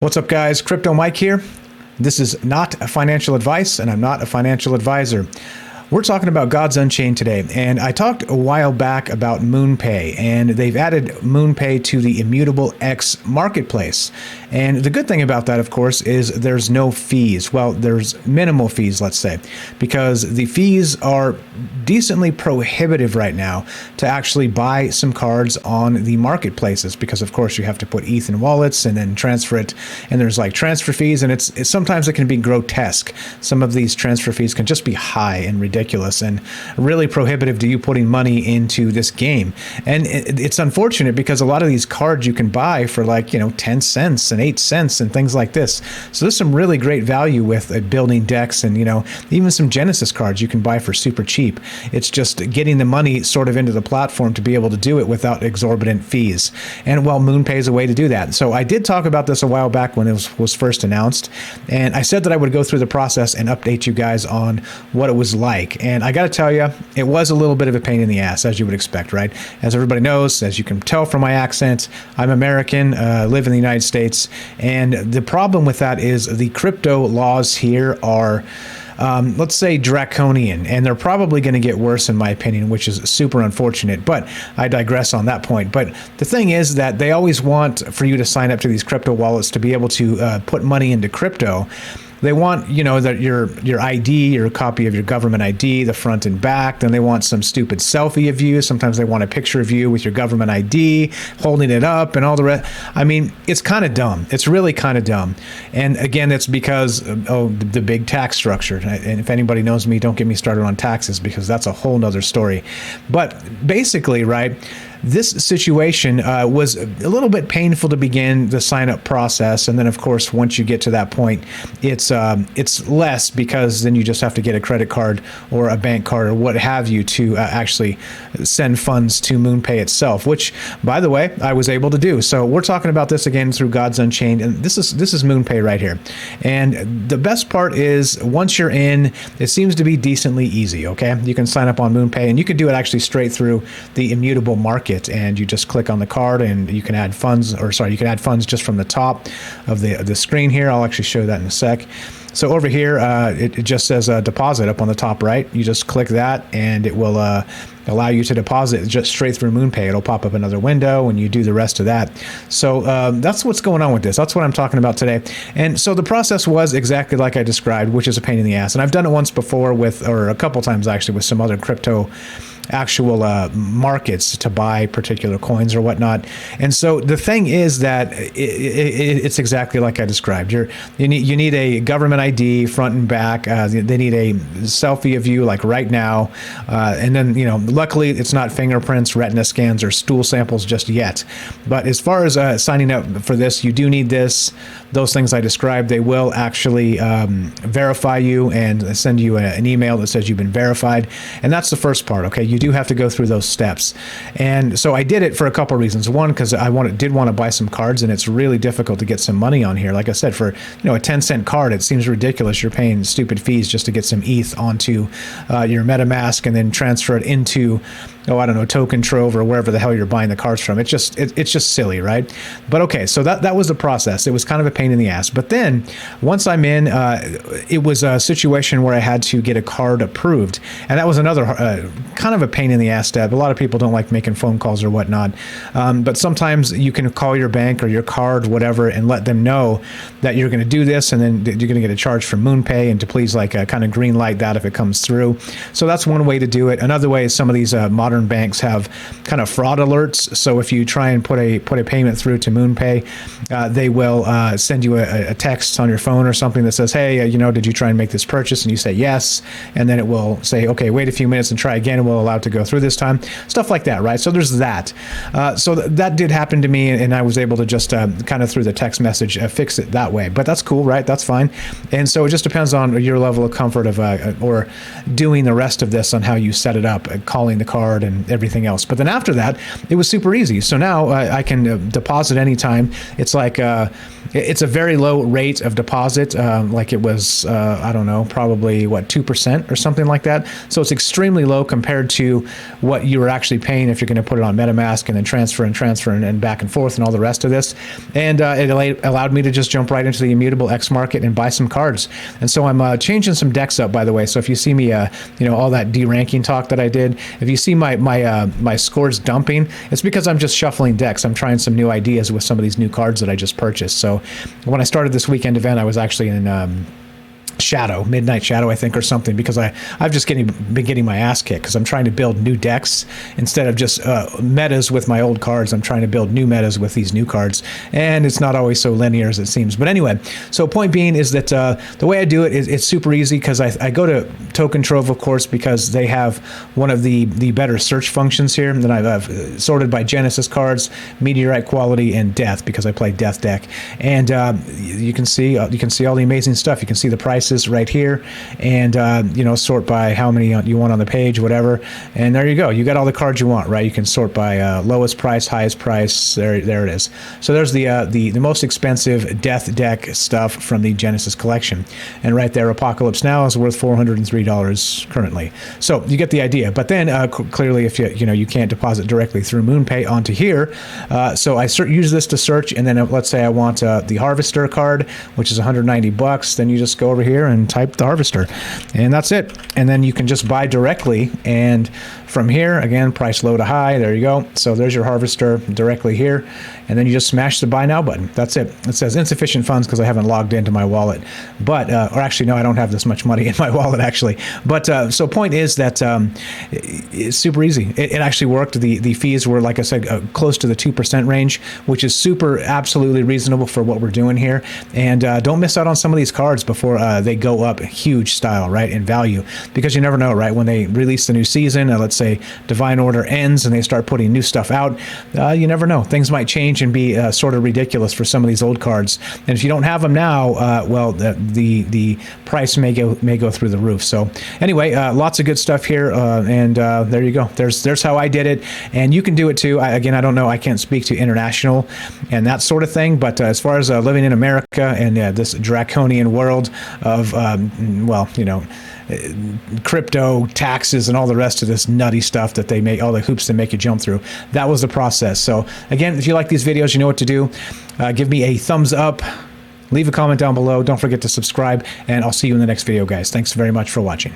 What's up, guys? Crypto Mike here. This is not a financial advice, and I'm not a financial advisor. We're talking about God's Unchained today, and I talked a while back about Moonpay, and they've added Moonpay to the Immutable X marketplace. And the good thing about that, of course, is there's no fees. Well, there's minimal fees, let's say, because the fees are decently prohibitive right now to actually buy some cards on the marketplaces, because of course you have to put ETH in wallets and then transfer it, and there's like transfer fees, and it's sometimes it can be grotesque. Some of these transfer fees can just be high and ridiculous and really prohibitive to you putting money into this game. And it's unfortunate because a lot of these cards you can buy for like 10 cents and 8 cents and things like this. So there's some really great value with building decks, and even some Genesis cards you can buy for super cheap. It's just getting the money sort of into the platform to be able to do it without exorbitant fees. And well, Moonpay is a way to do that. So I did talk about this a while back when it was first announced, and I said that I would go through the process and update you guys on what it was like. And I got to tell you, it was a little bit of a pain in the ass, as you would expect, right? As everybody knows, as you can tell from my accent, I'm American, live in the United States, and the problem with that is the crypto laws here are let's say draconian, and they're probably going to get worse in my opinion, which is super unfortunate, but I digress on that point. But the thing is that they always want for you to sign up to these crypto wallets to be able to put money into crypto. They want, that your ID, your copy of your government ID, the front and back. Then they want some stupid selfie of you. Sometimes they want a picture of you with your government ID, holding it up and all the rest. I mean, it's kind of dumb. It's really kind of dumb. And again, it's because the big tax structure. And if anybody knows me, don't get me started on taxes, because that's a whole nother story. But basically, right, this situation was a little bit painful to begin the sign-up process, and then of course once you get to that point, it's less, because then you just have to get a credit card or a bank card or what have you to actually send funds to Moonpay itself, which, by the way, I was able to do. So we're talking about this again through God's Unchained, and this is Moonpay right here. And the best part is once you're in, it seems to be decently easy. Okay, you can sign up on Moonpay, and you can do it actually straight through the Immutable market. And you just click on the card, and you can add funds, you can add funds just from the top of the screen here. I'll actually show that in a sec. So over here, it just says deposit up on the top right. You just click that, and it will allow you to deposit just straight through Moonpay. It'll pop up another window, and you do the rest of that. So that's what's going on with this. That's what I'm talking about today. And so the process was exactly like I described, which is a pain in the ass. And I've done it once before or a couple times actually, with some other crypto actual markets to buy particular coins or whatnot. And so the thing is that it's exactly like I described. You need a government ID front and back. They need a selfie of you like right now, and then luckily it's not fingerprints, retina scans, or stool samples just yet. But as far as signing up for this, you do need those things I described. They will actually verify you and send you an email that says you've been verified, and that's the first part. Okay, you do have to go through those steps. And so I did it for a couple of reasons. One, because I did want to buy some cards, and it's really difficult to get some money on here. Like I said, for a 10-cent card, it seems ridiculous. You're paying stupid fees just to get some ETH onto your MetaMask and then transfer it into Token Trove or wherever the hell you're buying the cards from. It's just silly, right? But okay, so that was the process. It was kind of a pain in the ass. But then once I'm in, it was a situation where I had to get a card approved, and that was another kind of a pain in the ass step. A lot of people don't like making phone calls or whatnot, but sometimes you can call your bank or your card, whatever, and let them know that you're going to do this, and then you're going to get a charge from Moonpay, and to please kind of green light that if it comes through. So that's one way to do it. Another way is some of these modern banks have kind of fraud alerts. So if you try and put a payment through to Moonpay, they will send you a text on your phone or something that says, hey, did you try and make this purchase? And you say yes, and then it will say, okay, wait a few minutes and try again, and we'll allow it to go through this time. Stuff like that, right? So there's that. So that did happen to me, and I was able to just kind of through the text message fix it that way. But that's cool, right? That's fine. And so it just depends on your level of comfort of or doing the rest of this on how you set it up, calling the card card and everything else. But then after that, it was super easy. So now I can deposit anytime. It's like it's a very low rate of deposit. Like it was, I don't know, probably what, 2% or something like that. So it's extremely low compared to what you were actually paying if you're going to put it on MetaMask and then transfer and back and forth and all the rest of this. And it allowed me to just jump right into the Immutable X market and buy some cards. And so I'm changing some decks up, by the way. So if you see me, all that deranking talk that I did, if you see my scores dumping, it's because I'm just shuffling decks. I'm trying some new ideas with some of these new cards that I just purchased. So when I started this weekend event, I was actually in Midnight Shadow, I think, or something, because I've just been getting my ass kicked because I'm trying to build new decks instead of just metas with my old cards. I'm trying to build new metas with these new cards, and it's not always so linear as it seems. But anyway, so point being is that the way I do it is it's super easy, because I go to Token Trove, of course, because they have one of the better search functions here. And then I've sorted by Genesis cards, Meteorite Quality, and Death, because I play Death deck. And you can see all the amazing stuff. You can see the prices right here, and sort by how many you want on the page, whatever, and there you go. You got all the cards you want, right? You can sort by lowest price, highest price. There it is. So there's the most expensive Death deck stuff from the Genesis collection, and right there, Apocalypse Now is worth $403 currently. So you get the idea. But then clearly, if you can't deposit directly through Moonpay onto here, so I use this to search, and then let's say I want the Harvester card, which is $190. Then you just go over here and type the Harvester, and that's it. And then you can just buy directly, and from here, again, price low to high, there you go. So there's your Harvester directly here, and then you just smash the buy now button. That's it. It says insufficient funds because I haven't logged into my wallet, but or actually no, I don't have this much money in my wallet actually. But so point is that it's super easy. It actually worked. The fees were, like I said, close to the 2% range, which is super absolutely reasonable for what we're doing here. And don't miss out on some of these cards before they go up huge style, right, in value, because you never know, right? When they release the new season, let's say Divine Order ends and they start putting new stuff out, you never know. Things might change and be sort of ridiculous for some of these old cards. And if you don't have them now, well, the price may go through the roof. So anyway, lots of good stuff here, and there you go. There's how I did it, and you can do it too. Again, I don't know. I can't speak to international and that sort of thing, but as far as living in America and this draconian world of crypto taxes and all the rest of this nutty stuff that they make, all the hoops they make you jump through, that was the process. So again, if you like these videos, you know what to do. Give me a thumbs up, leave a comment down below, don't forget to subscribe, and I'll see you in the next video, guys. Thanks very much for watching.